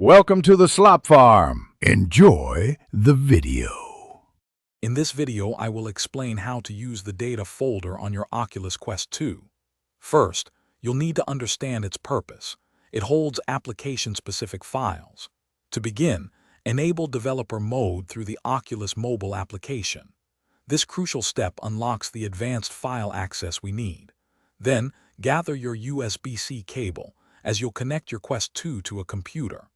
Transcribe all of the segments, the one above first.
Welcome to the Slop Farm. Enjoy the video. In this video, I will explain how to use the data folder on your Oculus Quest 2. First, you'll need to understand its purpose. It holds application-specific files. To begin, enable developer mode through the Oculus mobile application. This crucial step unlocks the advanced file access we need. Then, gather your USB-C cable, as you'll connect your Quest 2 to a computer.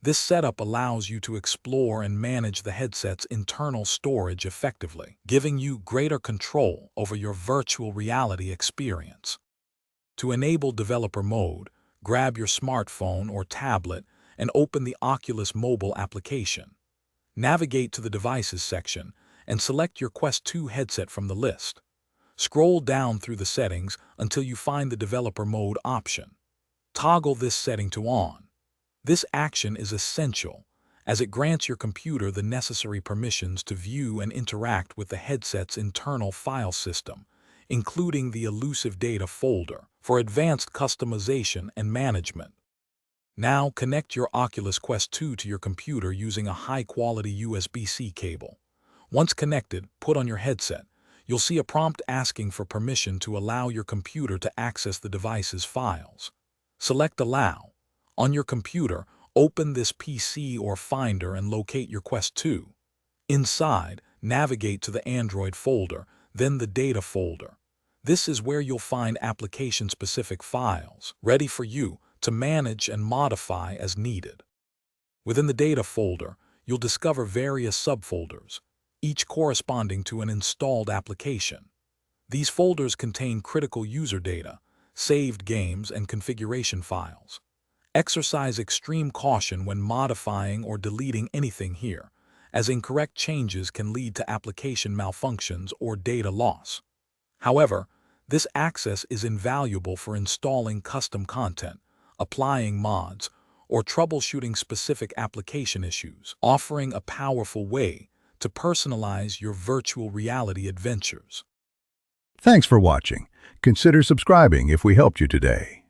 This setup allows you to explore and manage the headset's internal storage effectively, giving you greater control over your virtual reality experience. To enable developer mode, grab your smartphone or tablet and open the Oculus mobile application. Navigate to the Devices section and select your Quest 2 headset from the list. Scroll down through the settings until you find the developer mode option. Toggle this setting to on. This action is essential, as it grants your computer the necessary permissions to view and interact with the headset's internal file system, including the elusive data folder, for advanced customization and management. Now connect your Oculus Quest 2 to your computer using a high-quality USB-C cable. Once connected, put on your headset. You'll see a prompt asking for permission to allow your computer to access the device's files. Select Allow. On your computer, open this PC or Finder and locate your Quest 2. Inside, navigate to the Android folder, then the Data folder. This is where you'll find application-specific files, ready for you to manage and modify as needed. Within the Data folder, you'll discover various subfolders, each corresponding to an installed application. These folders contain critical user data, saved games, and configuration files. Exercise extreme caution when modifying or deleting anything here, as incorrect changes can lead to application malfunctions or data loss. However, this access is invaluable for installing custom content, applying mods, or troubleshooting specific application issues, offering a powerful way to personalize your virtual reality adventures. Thanks for watching. Consider subscribing if we helped you today.